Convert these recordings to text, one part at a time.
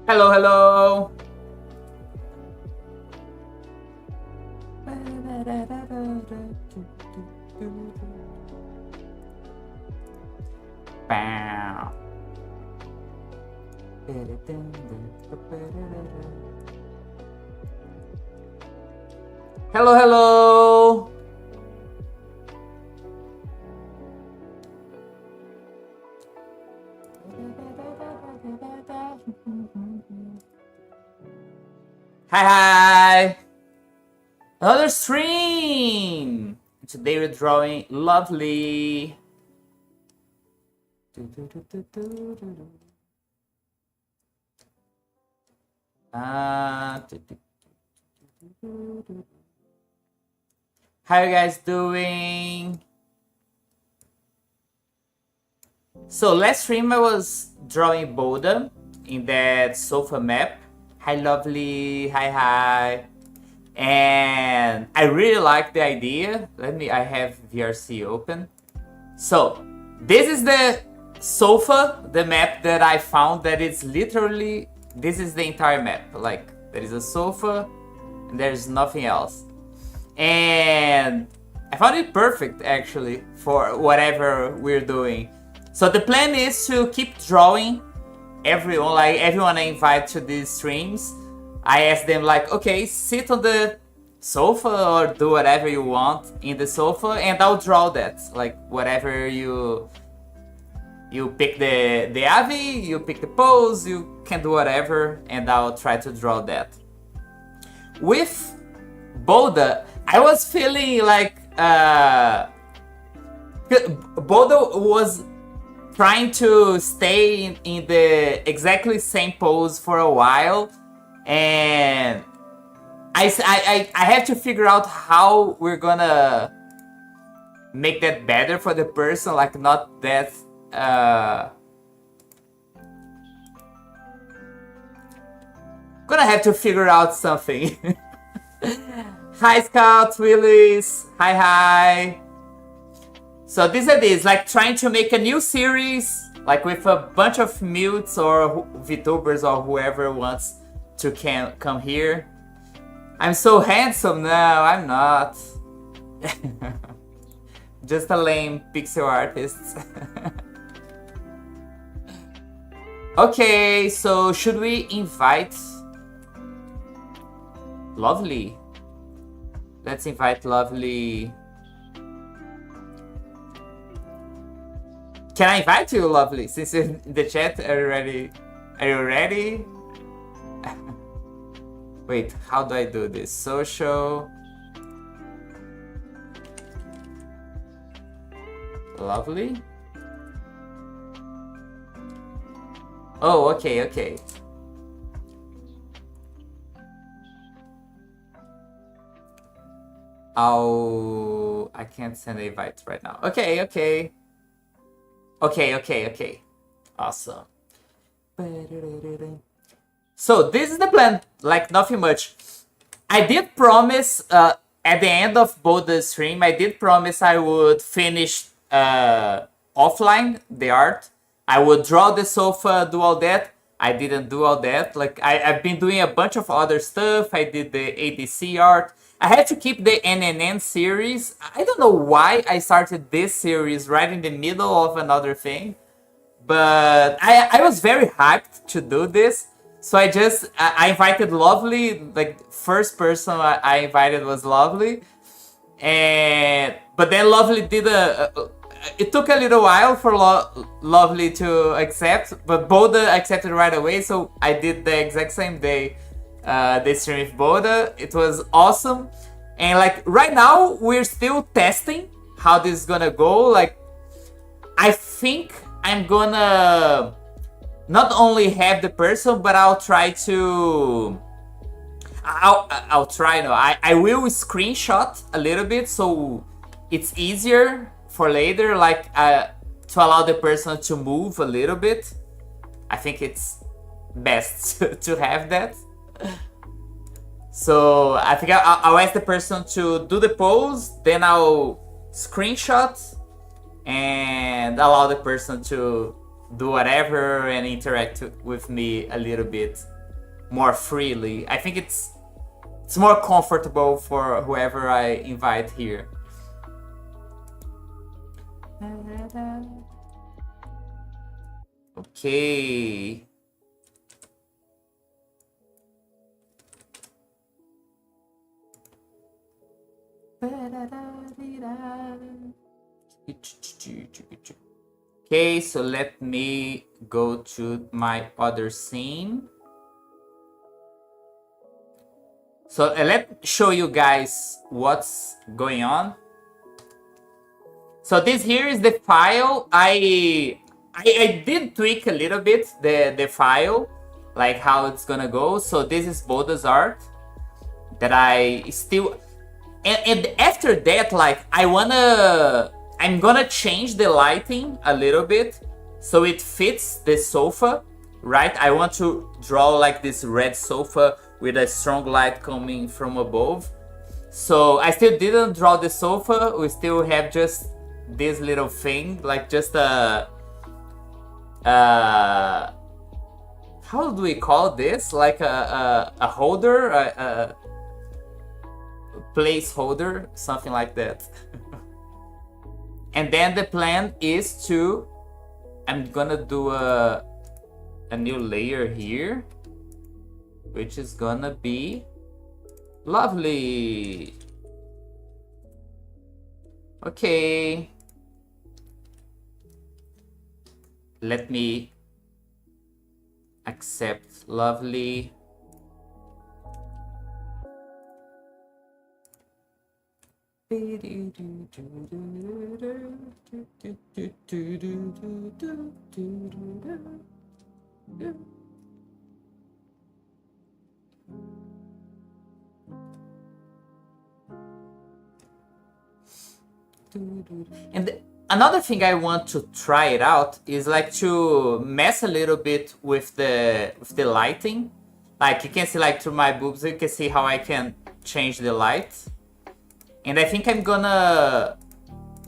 Hello, hello. Bow. Hello, hello. Hi, hi. Another stream. Today we're drawing Lovely. How you guys doing? So last stream I was drawing Boda in that sofa map. Hi Lovely, hi. And I really like the idea. I have VRC open. So this is the sofa, the map that I found that it's literally, this is the entire map. Like there is a sofa and there's nothing else. And I found it perfect actually for whatever we're doing. So the plan is to keep drawing everyone, like everyone I invite to these streams, I ask them like, okay, sit on the sofa or do whatever you want in the sofa, and I'll draw that. Like whatever you pick the Avi, you pick the pose, you can do whatever, and I'll try to draw that. With Boda, I was feeling like Boda was trying to stay in the exactly same pose for a while, and I have to figure out how we're gonna make that better for the person, like not that gonna have to figure out something. Hi Scout Willis, hi. So this is like trying to make a new series, like with a bunch of mutes or VTubers or whoever wants to come here. I'm so handsome now, I'm not. Just a lame pixel artist. Okay, so should we invite Lovely? Let's invite Lovely. Can I invite you, Lovely? Since you're in the chat, are you ready? Are you ready? Wait, how do I do this? Social. Lovely. Oh, okay. I can't send an invite right now. Okay. Awesome. So this is the plan, like nothing much. I did promise at the end of both the stream, I did promise I would finish offline the art. I would draw the sofa, do all that. I didn't do all that. Like I've been doing a bunch of other stuff. I did the ADC art. I had to keep the NNN series. I don't know why I started this series right in the middle of another thing. But I was very hyped to do this. So I invited Lovely, like first person I invited was Lovely. But then Lovely did it took a little while for Lovely to accept, but Boda accepted right away, so I did the exact same day the stream with Boda. It was awesome. And like right now we're still testing how this is gonna go. Like I think I'm gonna not only have the person, but I'll try to I will screenshot a little bit so it's easier for later, like to allow the person to move a little bit. I think it's best to have that. So I think I'll ask the person to do the pose, then I'll screenshot and allow the person to do whatever and interact with me a little bit more freely. I think it's more comfortable for whoever I invite here. Okay. Okay, so let me go to my other scene. So let me show you guys what's going on. So this here is the file. I did tweak a little bit the file, like how it's gonna go. So this is Boda's art that I still, and after that, like I'm gonna change the lighting a little bit so it fits the sofa, right? I want to draw like this red sofa with a strong light coming from above. So I still didn't draw the sofa. We still have just this little thing, like just a how do we call this? Like a holder, a placeholder, something like that. And then the plan is I'm gonna do a new layer here, which is gonna be lovely. Okay. Let me accept lovely. And another thing I want to try it out is like to mess a little bit with the lighting. Like you can see, like through my boobs, you can see how I can change the light. And I think I'm gonna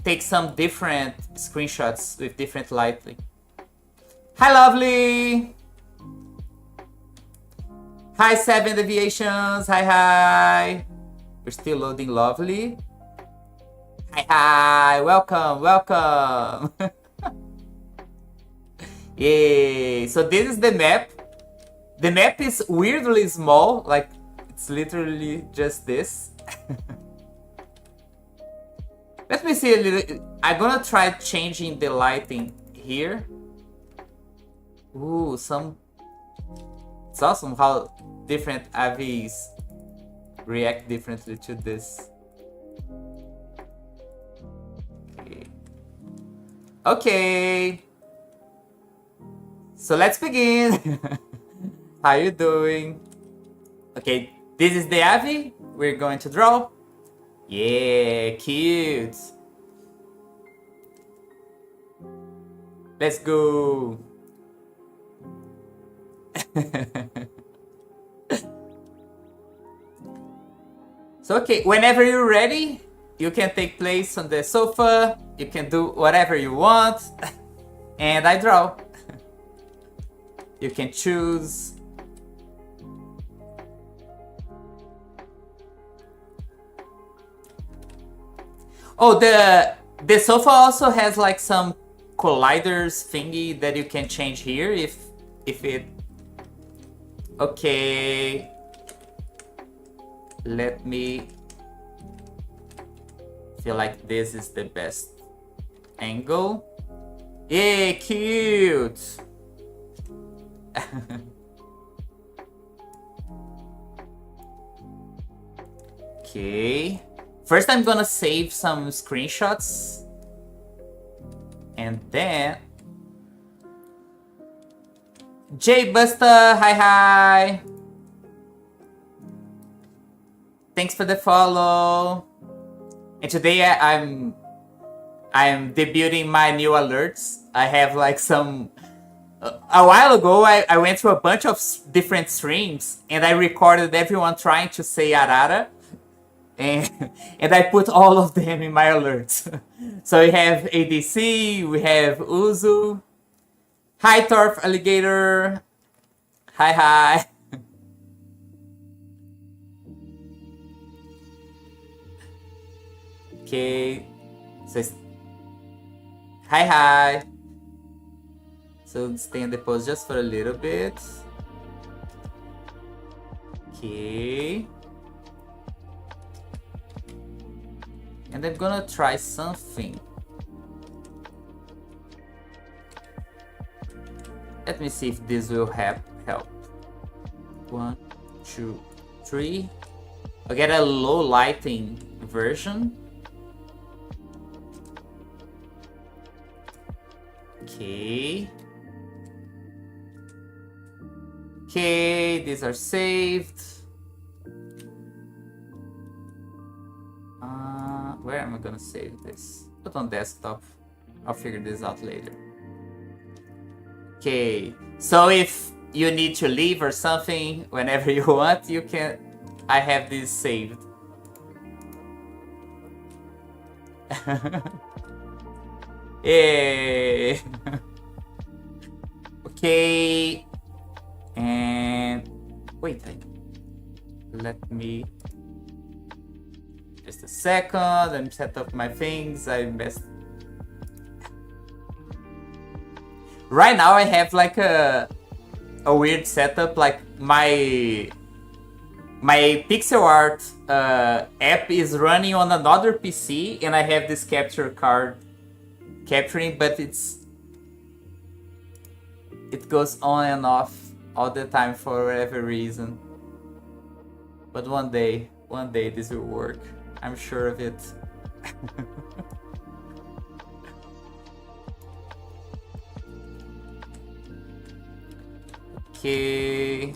take some different screenshots with different lighting. Hi, lovely. Hi, 7 Deviations. Hi, hi. We're still loading lovely. Hi, hi. Welcome, welcome. Yay. So this is the map. The map is weirdly small. Like, it's literally just this. Let me see a little. I'm gonna try changing the lighting here. Ooh, it's awesome how different AVs react differently to this. Okay. So let's begin. How you doing? Okay, this is the AV we're going to draw. Yeah, cute. Let's go. So, okay, whenever you're ready, you can take place on the sofa. You can do whatever you want. And I draw. You can choose. Oh, the sofa also has like some colliders thingy that you can change here if it. Okay. Let me feel like this is the best angle. Yay, cute. Okay. First, I'm gonna save some screenshots. And then... Jay Buster, hi hi! Thanks for the follow. And today I'm debuting my new alerts. I have like some... A while ago, I went through a bunch of different streams and I recorded everyone trying to say Arara. And I put all of them in my alerts. So we have ADC, we have Uzu. Hi, Torf Alligator. Hi, hi. Okay. So, hi, hi. So stay in the pose just for a little bit. Okay. And I'm gonna try something. Let me see if this will help. 1, 2, 3. I'll get a low lighting version. Okay. Okay, these are saved. Where am I gonna save this? Put on desktop. I'll figure this out later. Okay, so if you need to leave or something, whenever you want, you can. I have this saved. Yay! Okay, and wait, let me. Just a second, I'm set up my things. I messed. Right now I have like a a weird setup. Like my pixel art app is running on another PC, and I have this capture card capturing, but it goes on and off all the time for whatever reason. But one day this will work. I'm sure of it. Okay.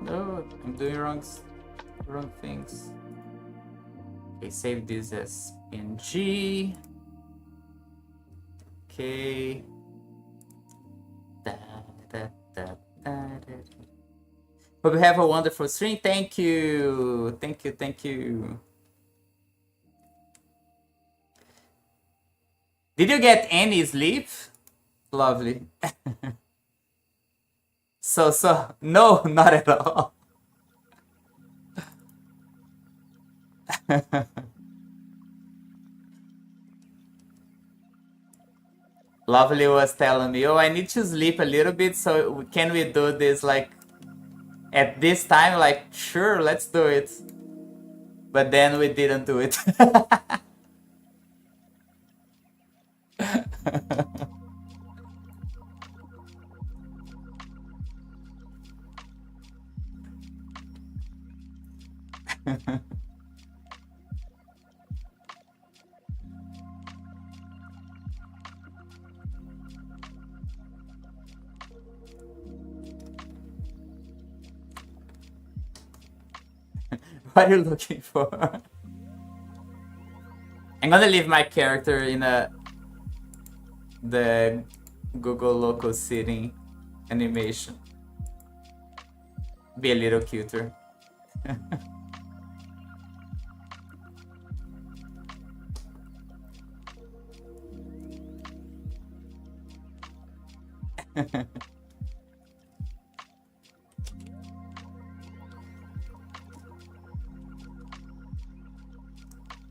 No, I'm doing wrong things. Okay, save this as PNG. Okay. Hope you have a wonderful stream. Thank you. Thank you. Thank you. Did you get any sleep? Lovely. So, no, not at all. Lovely was telling me, oh, I need to sleep a little bit, so can we do this like at this time? Like, sure, let's do it. But then we didn't do it. What are you looking for? I'm gonna leave my character in the Google local sitting animation. Be a little cuter.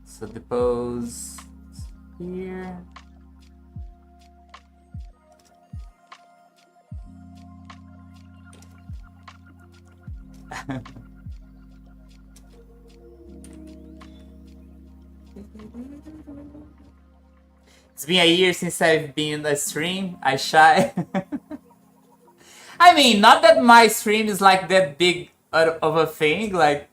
So the pose here. It's been a year since I've been on a stream. I shy. I mean, not that my stream is like that big of a thing. Like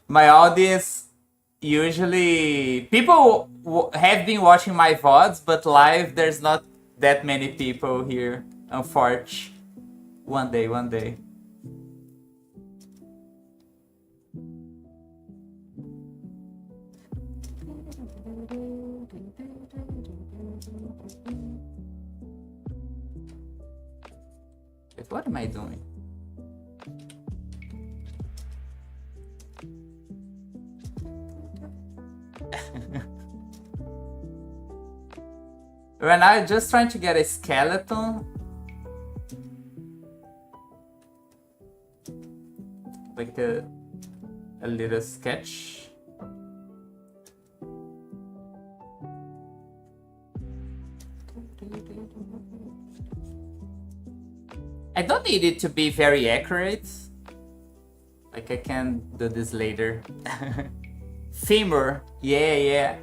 my audience, usually people have been watching my VODs, but live there's not that many people here, unfortunately. One day. Wait, what am I doing? Right now I'm just trying to get a skeleton. Like a little sketch. I don't need it to be very accurate. Like I can do this later. Femur, yeah.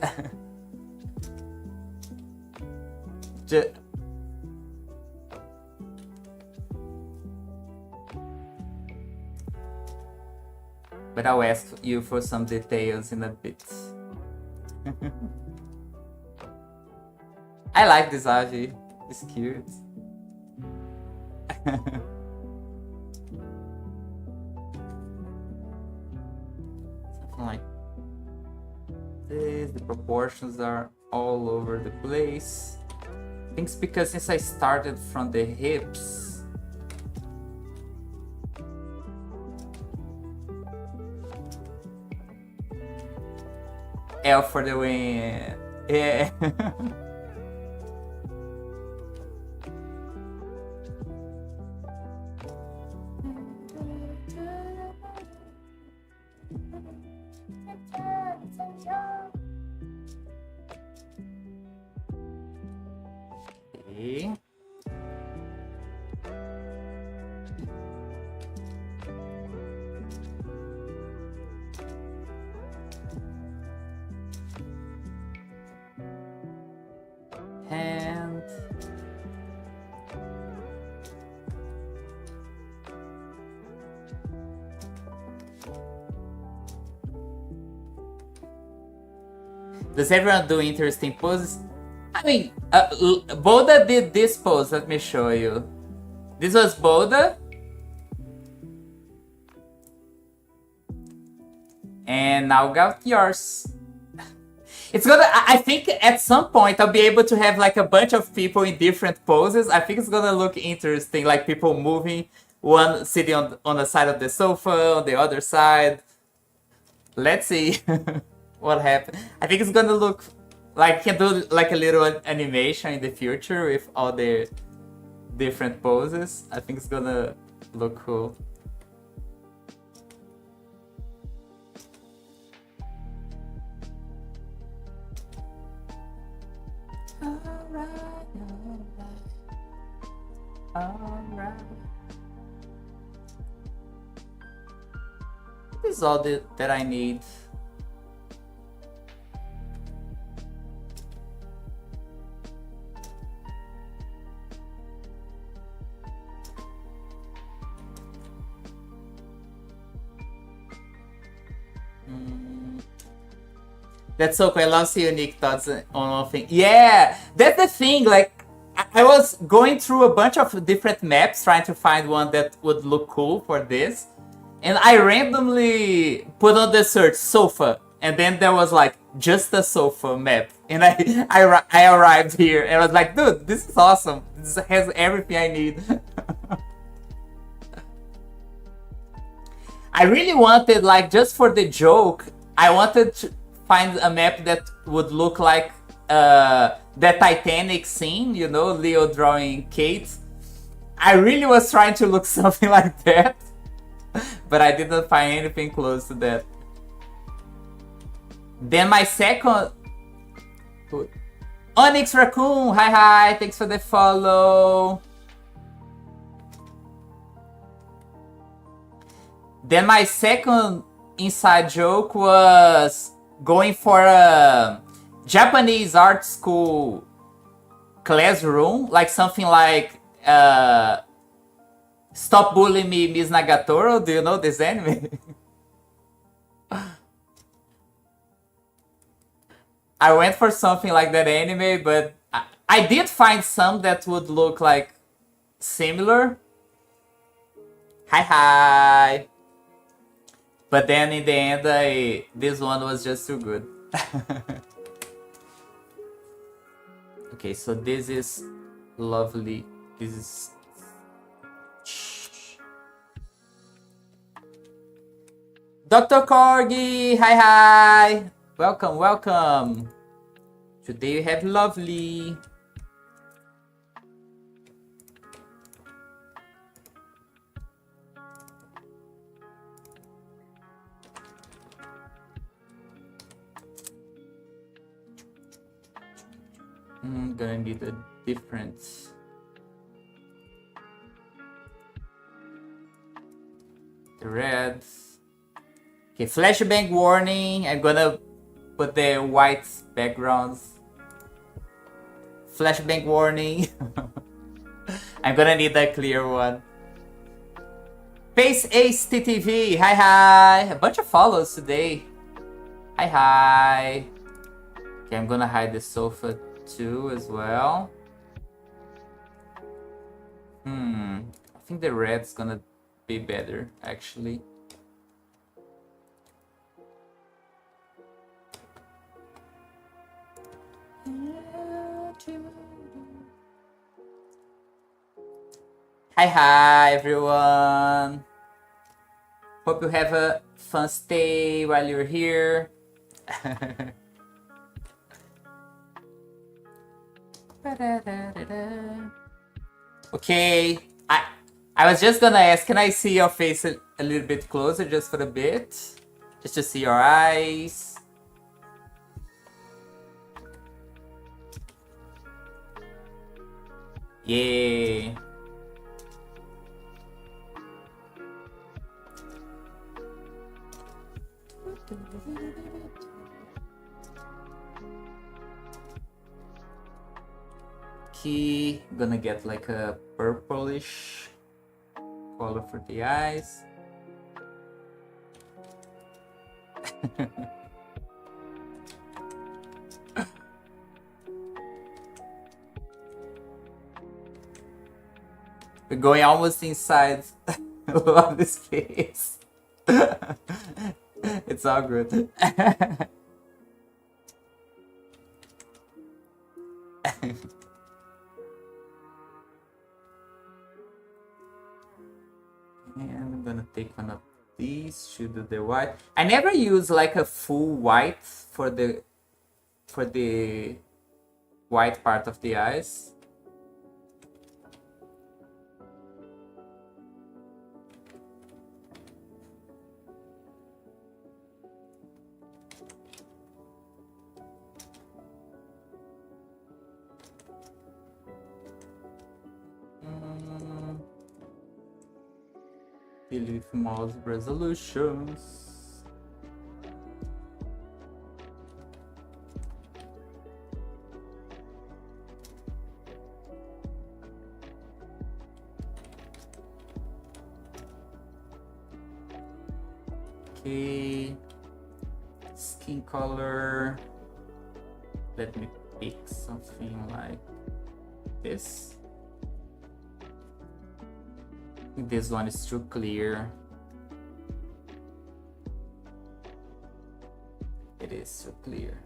But I'll ask you for some details in a bit. I like this Avi. It's cute. Something like this. The proportions are all over the place. I think it's because since I started from the hips, L for the win. Yeah. Does everyone do interesting poses? I mean, Boda did this pose. Let me show you. This was Boda. And now got yours. It's gonna, I think at some point I'll be able to have like a bunch of people in different poses. I think it's gonna look interesting, like people moving, one sitting on the side of the sofa, on the other side. Let's see what happens. I think it's gonna look like you can do like a little animation in the future with all the different poses. I think it's gonna look cool. Alright. This is all that I need. That's so cool. I love seeing unique thoughts on one thing. Yeah, that's the thing. Like, I was going through a bunch of different maps trying to find one that would look cool for this. And I randomly put on the search sofa. And then there was like just a sofa map. And I arrived here and I was like, dude, this is awesome. This has everything I need. I really wanted, like, just for the joke, I wanted to find a map that would look like the Titanic scene, you know, Leo drawing Kate. I really was trying to look something like that, but I didn't find anything close to that. Then my second... Onyx Raccoon, hi, thanks for the follow. Then my second inside joke was going for a Japanese art school classroom, like something like Stop Bullying Me, Miss Nagatoro. Do you know this anime? I went for something like that anime, but I did find some that would look like similar. Hi. But then in the end, this one was just too good. Okay, so this is lovely. This is... Dr. Corgi, hi. Welcome. Today you have lovely. I'm gonna need a different... The reds. Okay, flashbang warning. I'm gonna put the white backgrounds. Flashbang warning. I'm gonna need a clear one. Pace Ace TTV, hi. A bunch of follows today. Hi. Okay, I'm gonna hide the sofa too as well. I think the red's gonna be better actually. Hi everyone. Hope you have a fun stay while you're here. Okay, I was just gonna ask, can I see your face a little bit closer just for a bit? Just to see your eyes. Yeah. Okay, gonna get like a purplish color for the eyes. We're going almost inside Lovely's face. It's all good. And I'm gonna take one of these to do the white. I never use like a full white for the white part of the eyes. Believe mouse resolutions. Okay, skin color. Let me pick something like this. This one is too clear. It is too clear.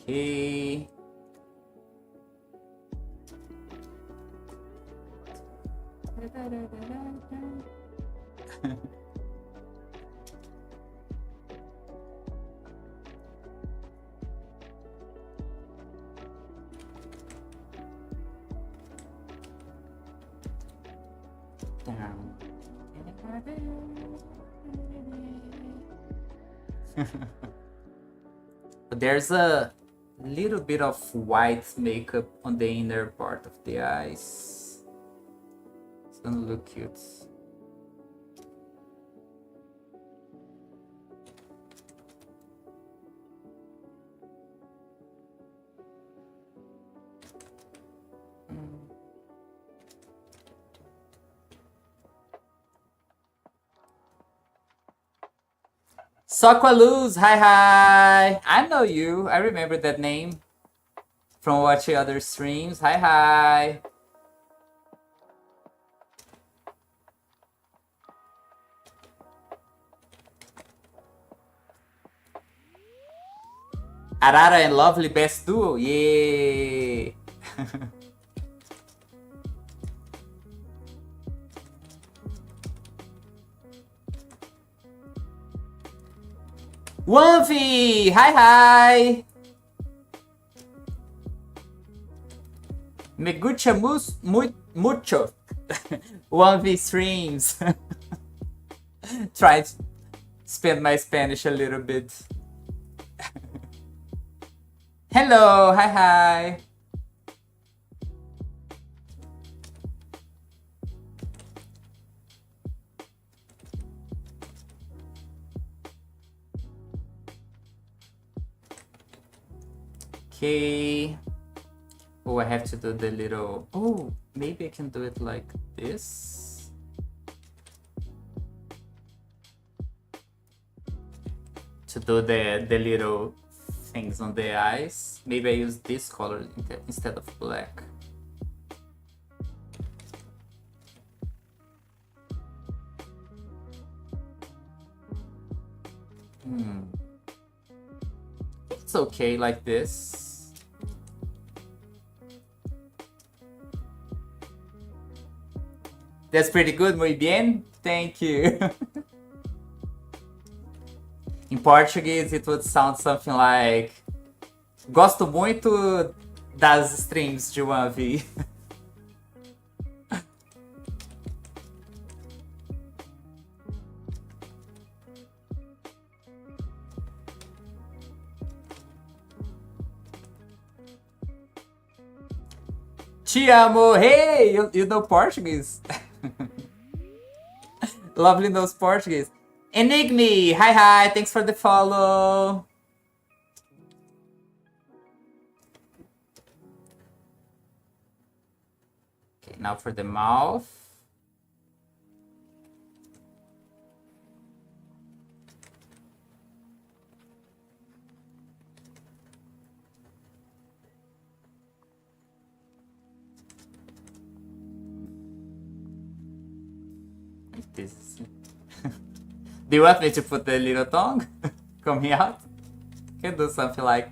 Okay. Down. There's a little bit of white makeup on the inner part of the eyes. It's gonna look cute. Soqualuz, hi hi! I know you. I remember that name from watching other streams. Hi hi! Arara and Lovely best duo. Yay! Wanvi! Hi hi! Me gusta mucho. Wanvi streams. Try to spend my Spanish a little bit. Hello, hi hi. Okay. Oh, I have to do the little... Oh, maybe I can do it like this. To do the little things on the eyes. Maybe I use this color instead of black. It's okay like this. That's pretty good, muy bien. Thank you. In Portuguese, it would sound something like... Gosto muito das streams de Wanvi. Te amo! Hey! You know Portuguese? Lovely knows Portuguese. Enigme! Hi hi! Thanks for the follow! Okay, now for the mouth. This is... Do you want me to put the little tongue coming out? Can do something like...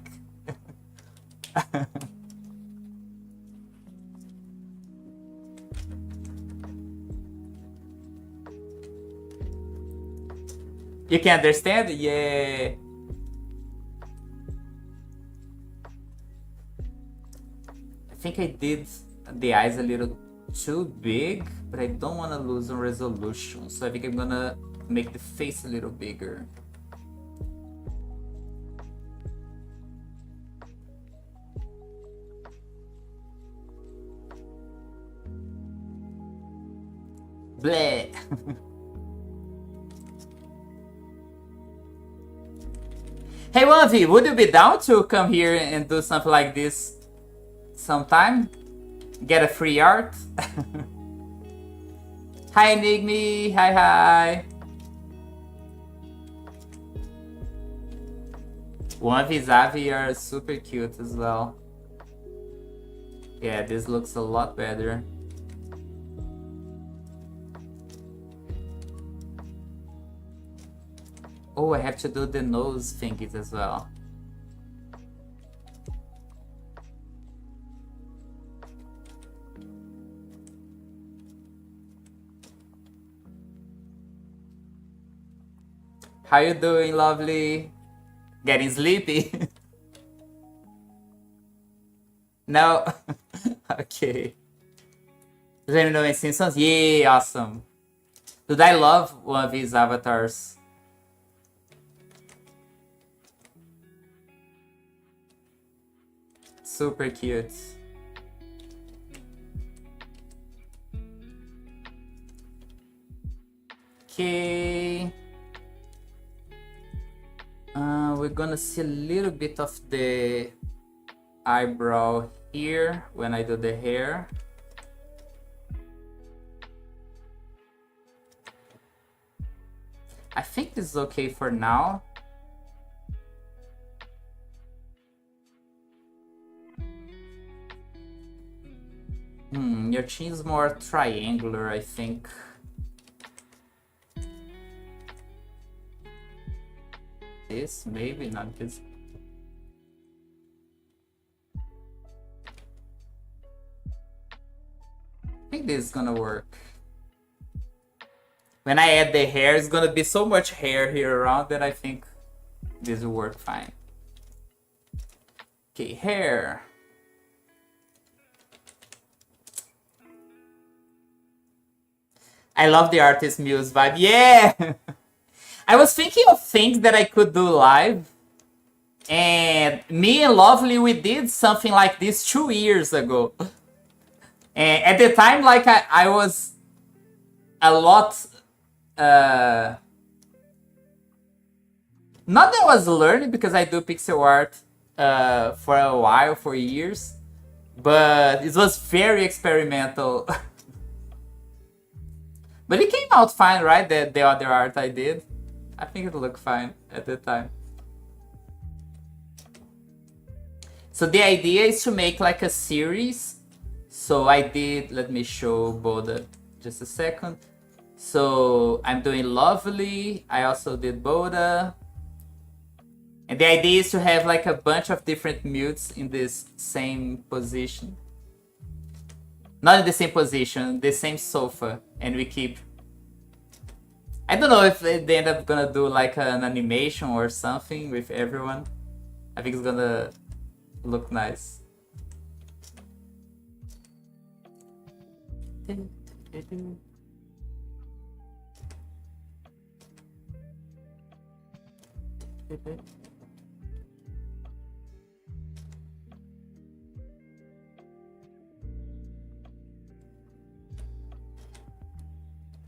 You can understand? Yeah. I think I did the eyes a little too big, but I don't want to lose on resolution. So I think I'm gonna make the face a little bigger. Bleh. Hey, Wanvi, would you be down to come here and do something like this sometime? Get a free art? Hi, Enigmi. Hi, hi. Wanvi, Zavi are super cute as well. Yeah, this looks a lot better. Oh, I have to do the nose thingies as well. How you doing, lovely? Getting sleepy? No? Okay. Let me know in Simpsons? Yeah, awesome. Dude, I love one of these avatars. Super cute. Okay. We're gonna see a little bit of the eyebrow here when I do the hair. I think this is okay for now. Your chin is more triangular, I think. This, maybe not this. I think this is gonna work. When I add the hair, it's gonna be so much hair here around that I think this will work fine. Okay, hair. I love the Artist Muse vibe. Yeah! I was thinking of things that I could do live. And me and Lovely, we did something like this 2 years ago. And at the time, like, I was a lot... not that I was learning, because I do pixel art for a while, for years. But it was very experimental. But it came out fine, right? The other art I did. I think it looked fine at the time. So the idea is to make like a series. So I did, let me show Boda just a second. So I'm doing Lovely. I also did Boda. And the idea is to have like a bunch of different mutes in this same position. Not in the same position, the same sofa, and we keep... I don't know if they end up gonna do like an animation or something with everyone. I think it's gonna look nice.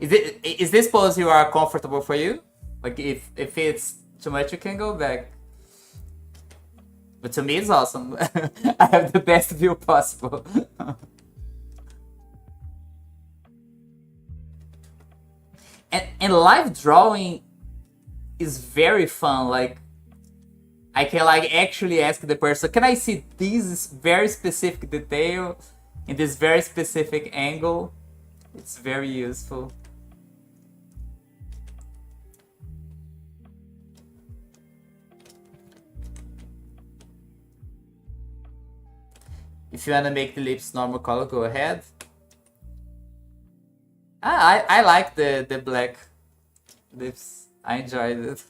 Is this pose you are comfortable for you? Like if it's too much, you can go back. But to me, it's awesome. I have the best view possible. and live drawing is very fun. Like I can like actually ask the person, can I see this very specific detail in this very specific angle? It's very useful. If you wanna make the lips normal color, go ahead. I like the black lips. I enjoyed it.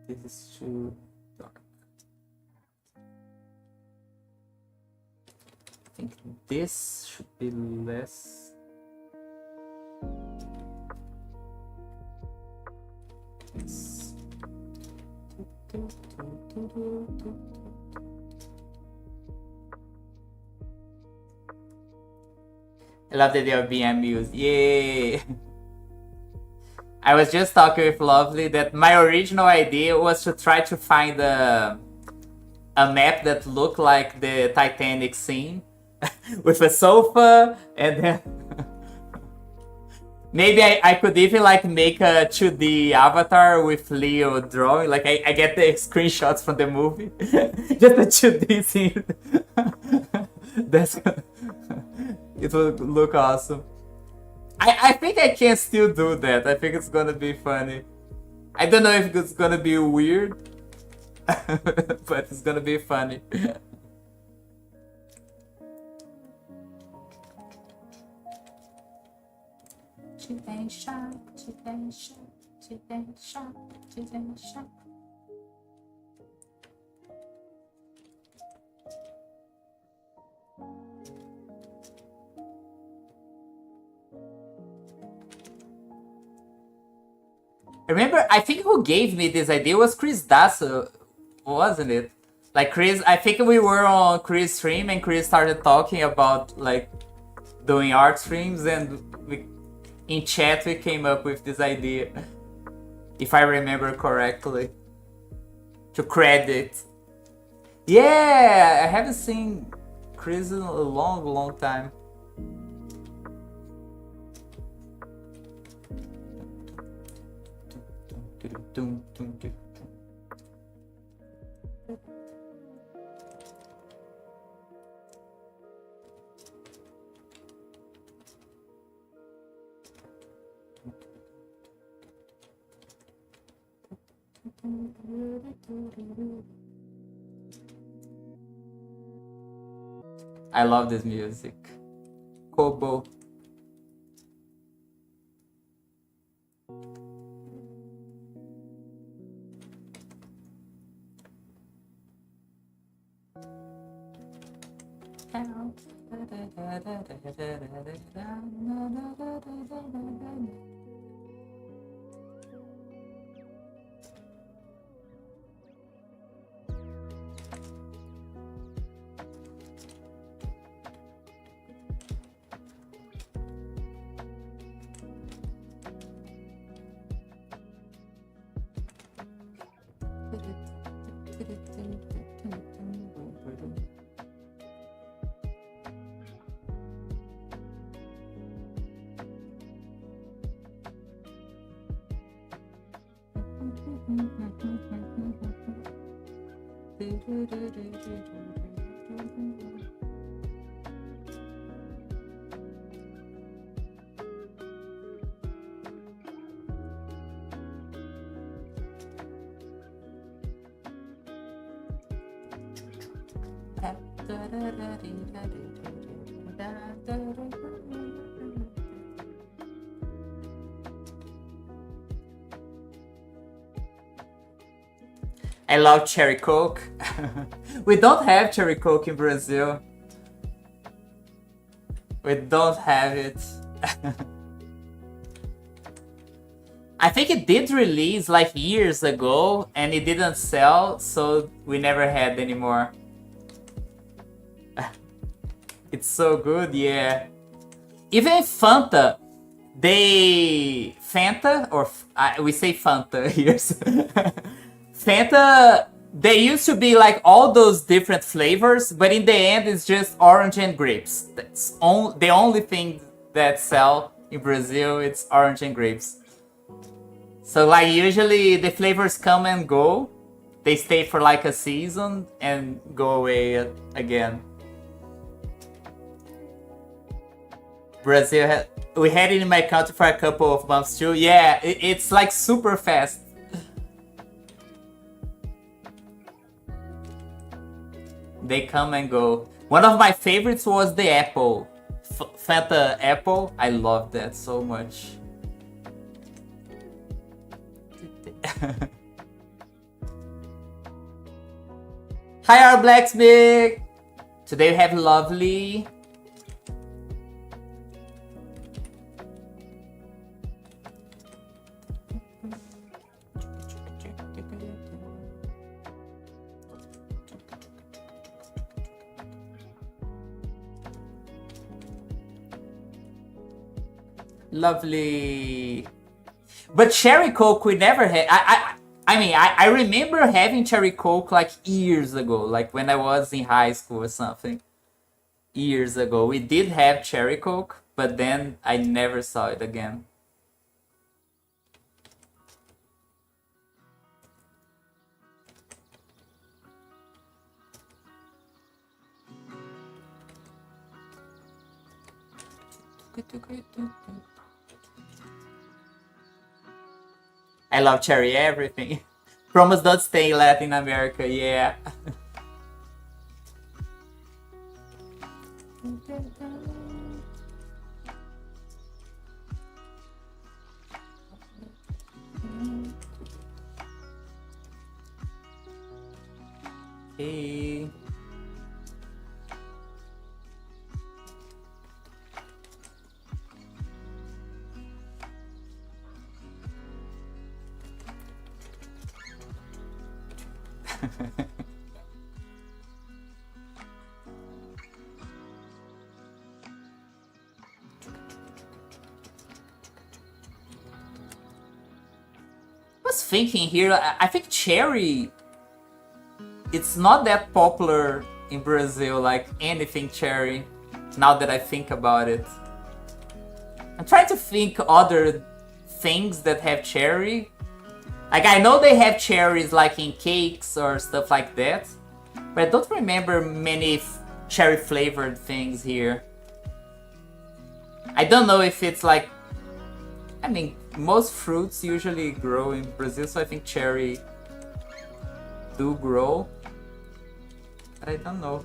This is too dark. I think this should be less. Yes. I love that they are being amused. Yay! I was just talking with Lovely that my original idea was to try to find a map that looked like the Titanic scene with a sofa, and then maybe I could even like make a 2D avatar with Leo drawing. Like I get the screenshots from the movie, just a 2D scene. That's it will look awesome. I think I can still do that. I think it's gonna be funny. I don't know if it's gonna be weird, but it's gonna be funny. Remember, I think who gave me this idea was Chris Dasso, wasn't it? Like Chris, I think we were on Chris' stream and Chris started talking about like doing art streams, and in chat we came up with this idea, if I remember correctly, to credit. Yeah, I haven't seen Chris in a long time. I love this music. Kobo. I love cherry coke. We don't have cherry coke in Brazil. We don't have it. I think it did release like years ago and it didn't sell, so we never had anymore. It's so good, yeah. Even Fanta, we say Fanta here. Fanta, they used to be like all those different flavors, but in the end it's just orange and grapes. That's the only thing that sell in Brazil, it's orange and grapes. So like usually the flavors come and go. They stay for like a season and go away again. Brazil, we had it in my country for a couple of months too. Yeah, it's like super fast. They come and go. One of my favorites was the apple. Fanta apple. I love that so much. Hi, our blacksmith. Today we have Lovely. Lovely. But cherry coke we never had. I remember having cherry coke like years ago, like when I was in high school or something. Years ago. We did have cherry coke, but then I never saw it again. I love cherry everything. Promos don't stay in Latin America, yeah. Hey. I was thinking here, I think cherry, it's not that popular in Brazil, like anything cherry, now that I think about it. I'm trying to think other things that have cherry. Like, I know they have cherries like in cakes or stuff like that, but I don't remember many cherry flavored things here. I don't know if it's like, I mean, most fruits usually grow in Brazil, so I think cherry do grow, but I don't know.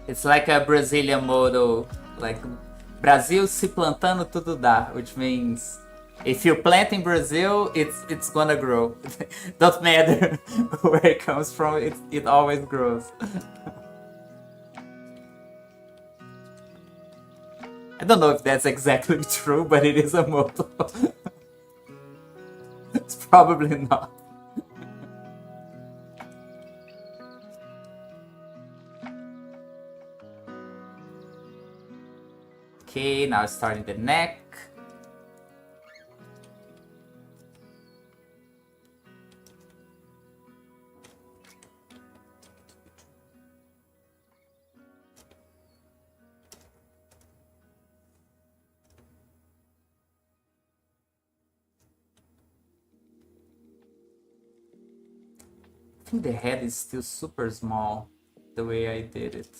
It's like a Brazilian motto, like Brasil se plantando tudo dá, which means if you plant in Brazil, it's gonna grow. Don't matter where it comes from, it always grows. I don't know if that's exactly true, but it is a motto. It's probably not. Okay, now starting the neck. I think the head is still super small, the way I did it.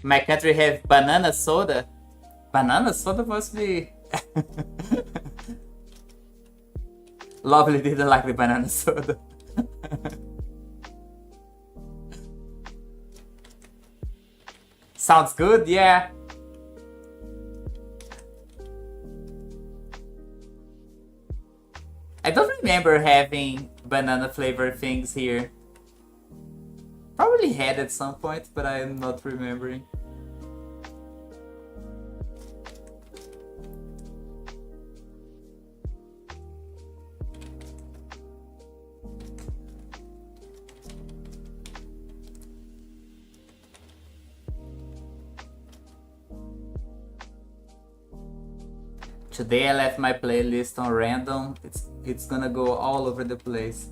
My country have banana soda. Banana soda must be... Lovely didn't like the banana soda. Sounds good, yeah. I don't remember having banana flavored things here. Probably had at some point, but I'm not remembering. Today I left my playlist on random. It's gonna go all over the place.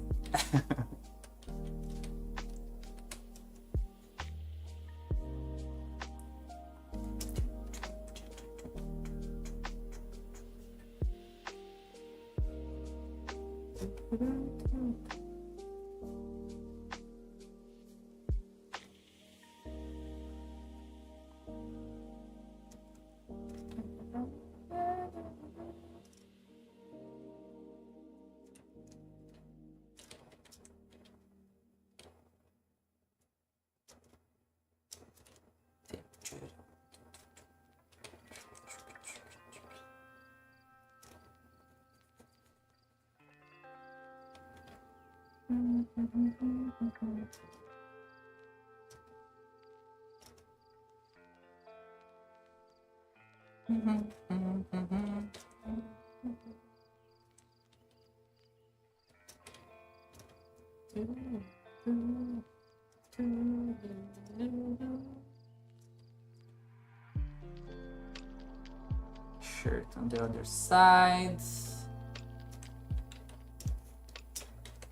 Shirt on the other side.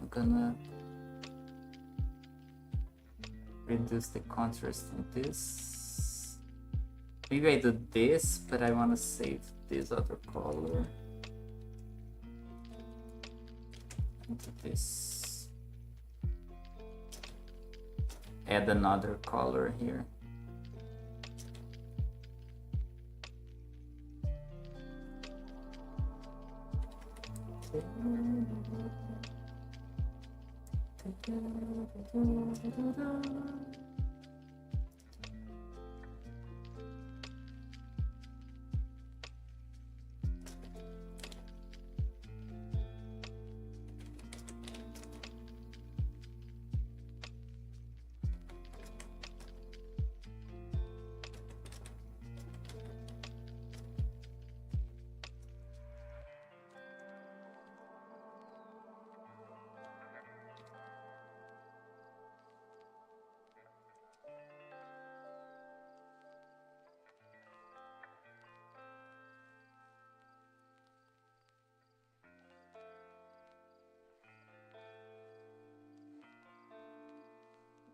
I'm gonna reduce the contrast on this. Maybe I do this, but I want to save this other color. Into this. Add another color here.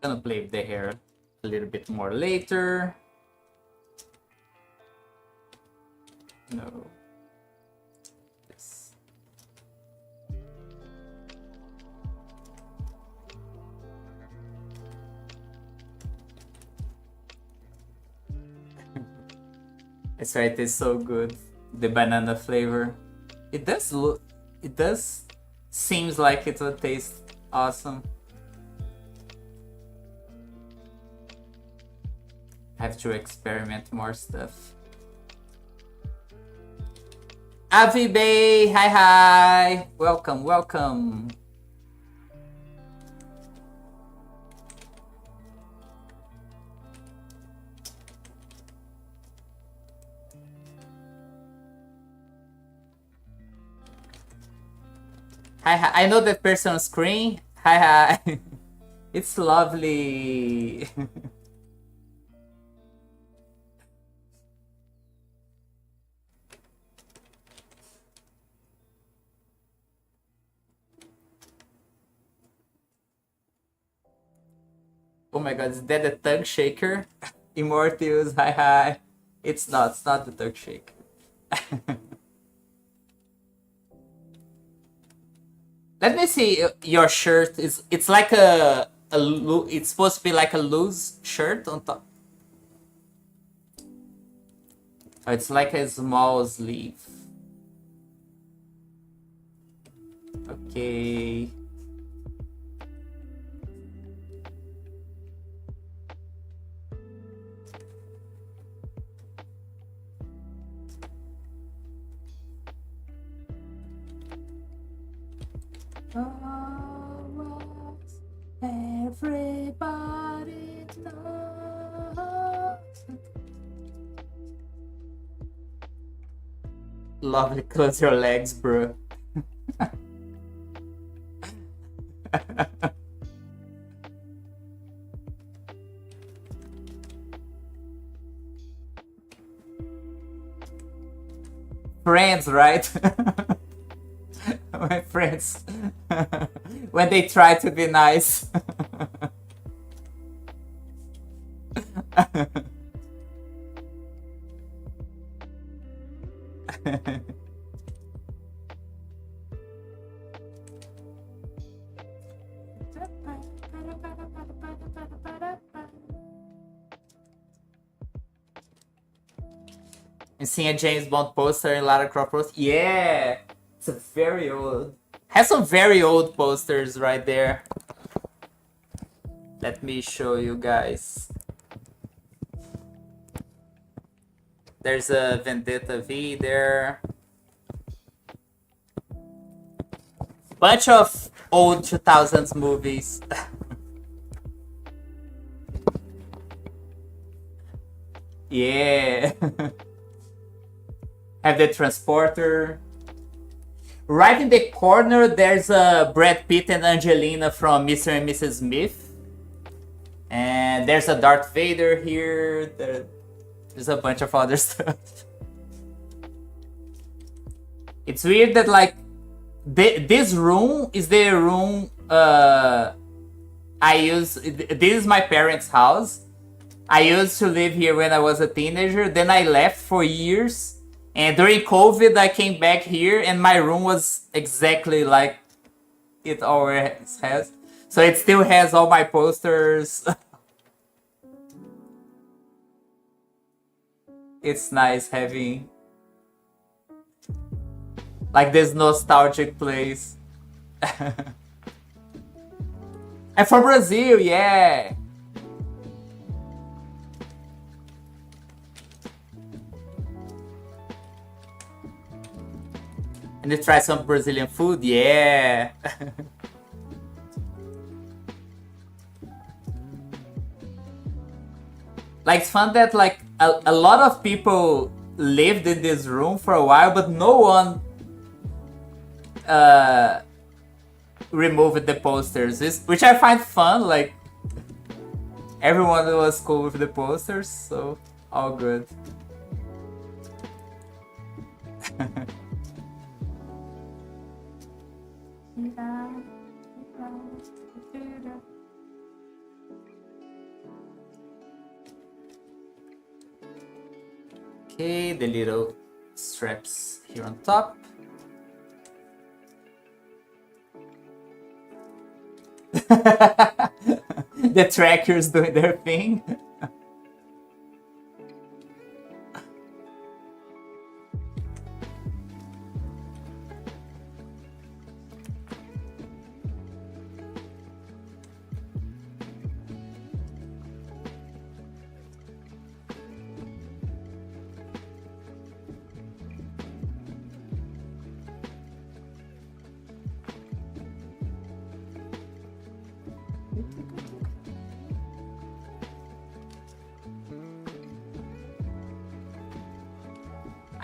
Gonna play with the hair a little bit more later. No. This. I swear it is so good. The banana flavor. It does look. It does seems like it will taste awesome. Have to experiment more stuff. Avi Bay, hi, welcome, welcome. Hi, I know the person on screen. Hi. It's lovely. Oh my god, is that a tongue shaker? Immortals, hi. It's not the tongue shaker. Let me see your shirt. It's like it's supposed to be like a loose shirt on top. Oh, it's like a small sleeve. Okay. Everybody knows. Lovely, close your legs, bro. Friends, right? My friends. When they try to be nice. And seeing a James Bond poster in Lara Croft poster. Yeah, it's a very old. Has some very old posters right there. Let me show you guys. There's a Vendetta V there. Bunch of old 2000s movies. Yeah. Have the transporter. Right in the corner, there's a Brad Pitt and Angelina from Mr. and Mrs. Smith. And there's a Darth Vader here. There's a bunch of other stuff. It's weird that like this room is the room I use. This is my parents' house. I used to live here when I was a teenager. Then I left for years. And during COVID, I came back here and my room was exactly like it always has. So it still has all my posters. It's nice having like this nostalgic place. I'm from Brazil, yeah. And you try some Brazilian food, yeah. Like it's fun that like a lot of people lived in this room for a while, but no one removed the posters, which I find fun. Like everyone was cool with the posters, so all good. Okay, the little straps here on top. The trackers doing their thing.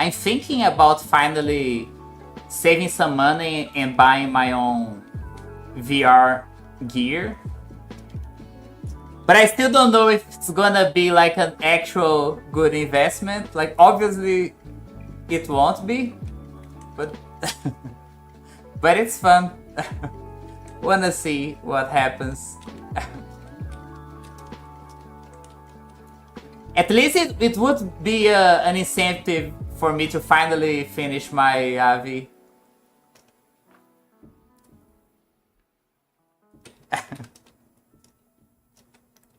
I'm thinking about finally saving some money and buying my own VR gear. But I still don't know if it's gonna be like an actual good investment. Like obviously it won't be, but but it's fun. Wanna see what happens. At least it would be an incentive for me to finally finish my AVI.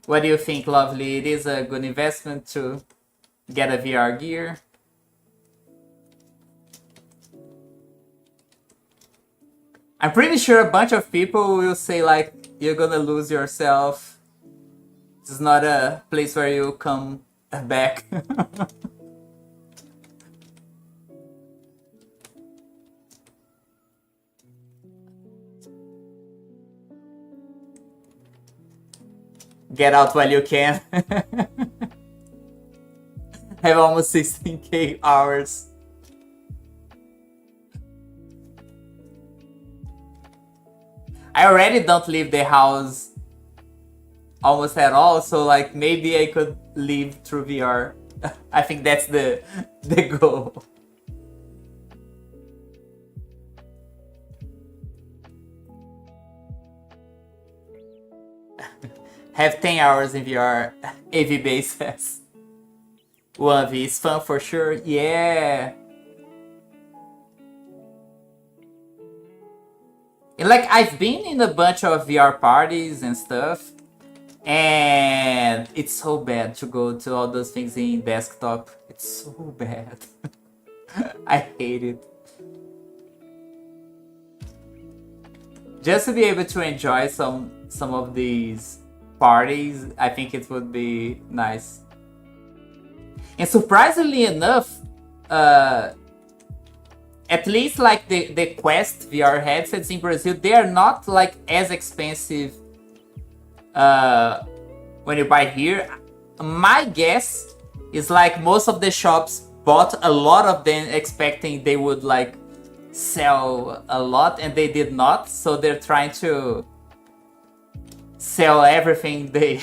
What do you think, Lovely? It is a good investment to get a VR gear. I'm pretty sure a bunch of people will say like, you're gonna lose yourself. This is not a place where you come back. Get out while you can. Have almost 16k hours. I already don't leave the house almost at all, so like maybe I could leave through VR. I think that's the goal. Have 10 hours in VR, AV basis. 1V is fun for sure, yeah. And like I've been in a bunch of VR parties and stuff, And it's so bad to go to all those things in desktop. It's so bad. I hate it. Just to be able to enjoy some of these parties, I think it would be nice. And surprisingly enough, at least like the Quest VR headsets in Brazil, they are not like as expensive when you buy here. My guess is like most of the shops bought a lot of them expecting they would like sell a lot, and they did not, so they're trying to sell everything they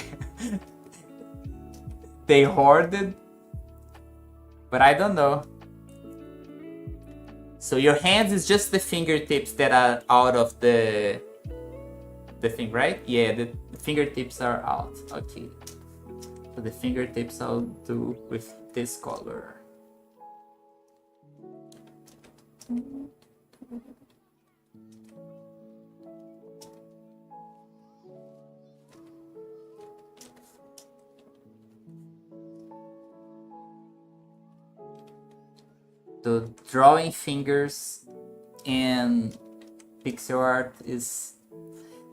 they hoarded. But I don't know. So your hands is just the fingertips that are out of the thing, right? Yeah, the fingertips are out. Okay. So the fingertips I'll do with this color. So drawing fingers in pixel art is...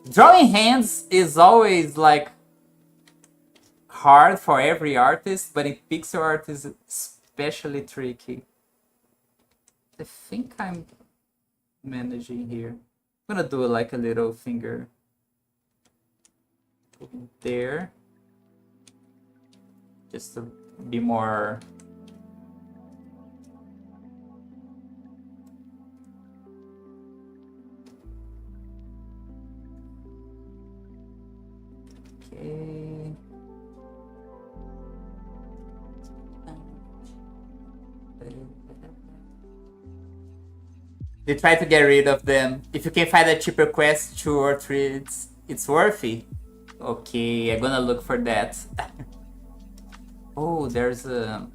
Drawing hands is always like hard for every artist, but in pixel art is especially tricky. I think I'm managing here. I'm gonna do like a little finger there, just to be more... Okay. They try to get rid of them. If you can find a cheaper quest, 2 or 3, it's worthy. Okay, I'm gonna look for that. Oh, there's a...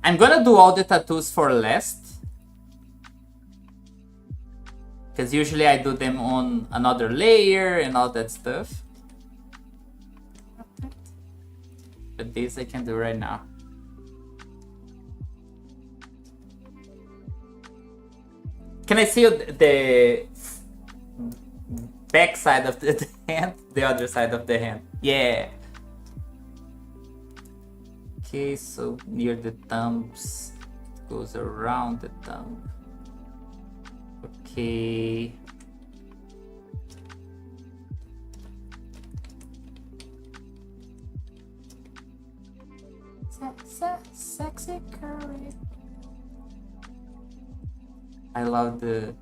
I'm gonna do all the tattoos for last, because usually I do them on another layer and all that stuff. But this I can do right now. Can I see the back side of the hand? The other side of the hand. Yeah. Okay, so near the thumbs, it goes around the thumb. Okay. Sexy curry. I love the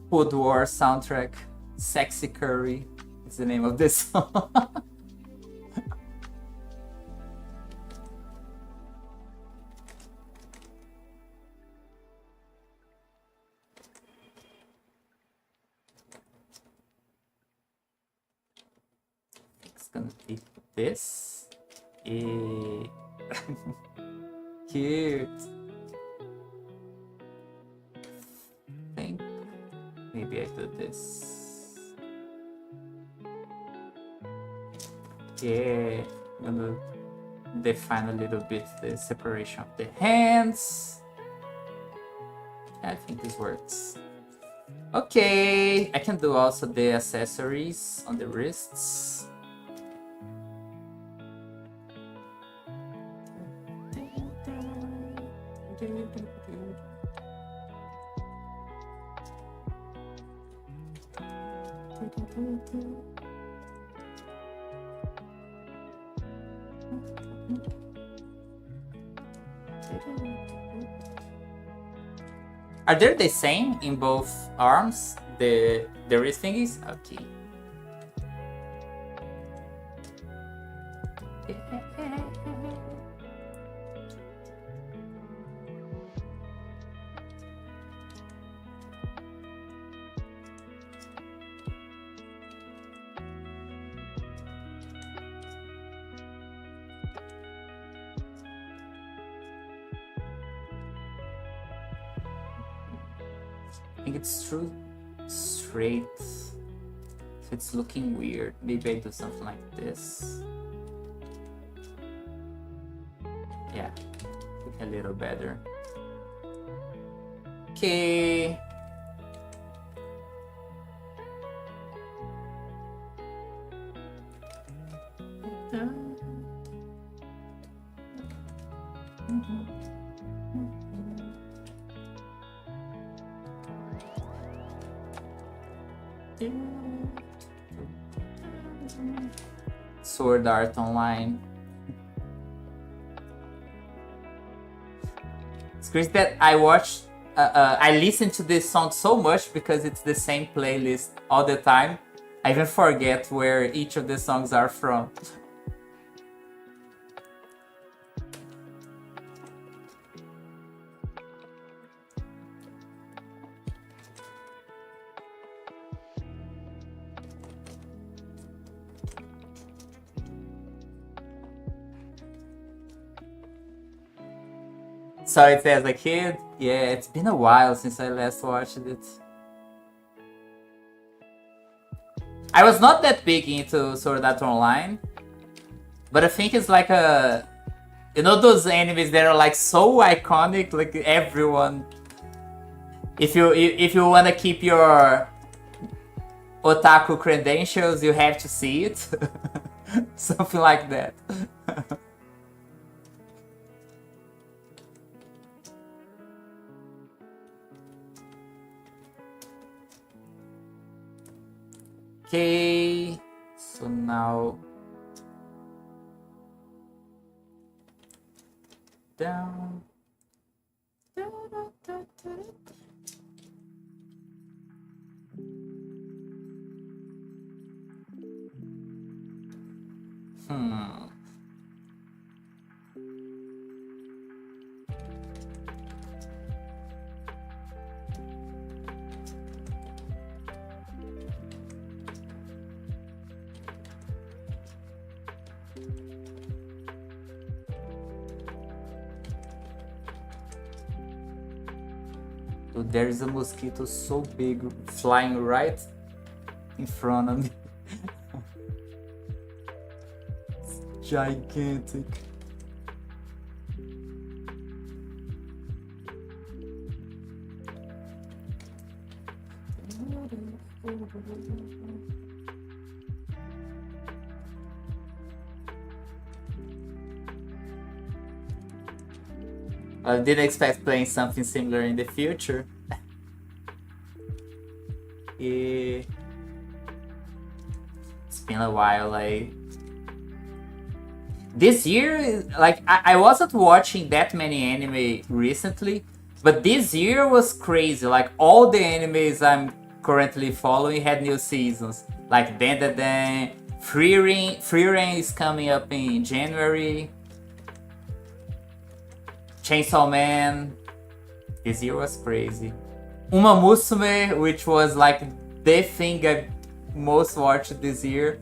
Food War soundtrack. Sexy Curry is the name of this song. It's gonna be this. Cute. Think maybe I do this. Yeah, I'm gonna define a little bit the separation of the hands. I think this works. Okay, I can do also the accessories on the wrists. Are they the same in both arms? The wrist thingies? Okay. I think it's true straight. It's looking weird. Maybe I do something like this. Yeah, look a little better. Okay. Sword Art Online. It's crazy that I watched, I listen to this song so much because it's the same playlist all the time. I even forget where each of the songs are from. So it as a kid? Yeah, it's been a while since I last watched it. I was not that big into Sword Art Online, but I think it's like a... You know those animes that are like so iconic, like everyone... If you want to keep your otaku credentials, you have to see it. Something like that. Okay, so now down. Dude, there is a mosquito so big flying right in front of me. It's gigantic. I didn't expect playing something similar in the future. It's been a while. This year, like I wasn't watching that many anime recently, but this year was crazy. Like all the animes I'm currently following had new seasons. Like Dan, Free Reign is coming up in January. Chainsaw Man, this year was crazy. Uma Musume, which was like the thing I most watched this year.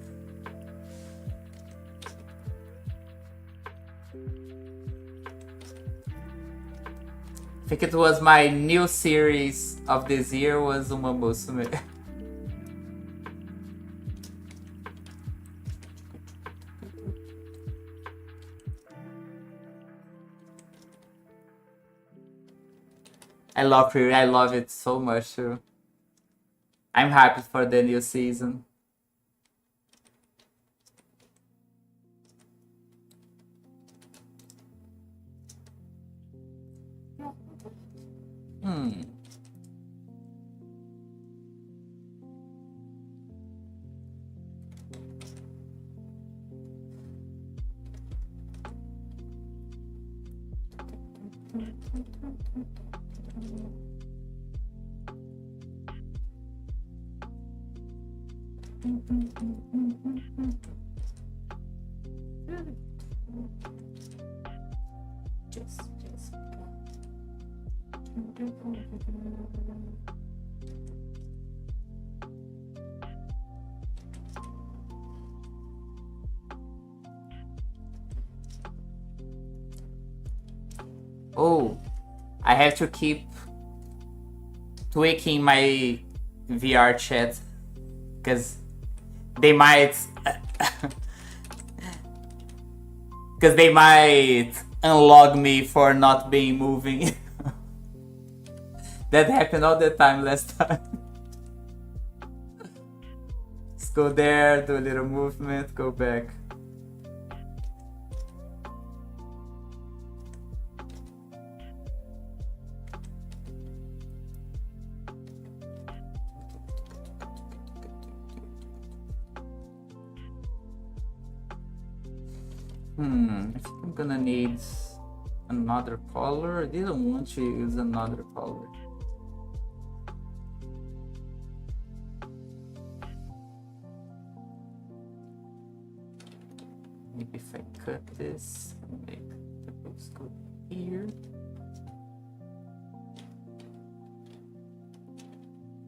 I think it was my new series of this year was Uma Musume. I love Free Reign. I love it so much too. I'm happy for the new season. Oh, I have to keep tweaking my VR chat because they might, because they might unlog me for not being moving. That happened all the time last time. Let's go there, do a little movement, go back. I think I'm gonna need another color. I didn't want to use another color. Maybe if I cut this, make the books go here.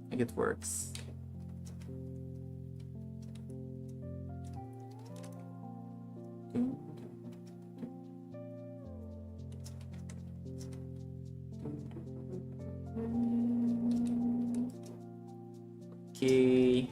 I think it works. Okay.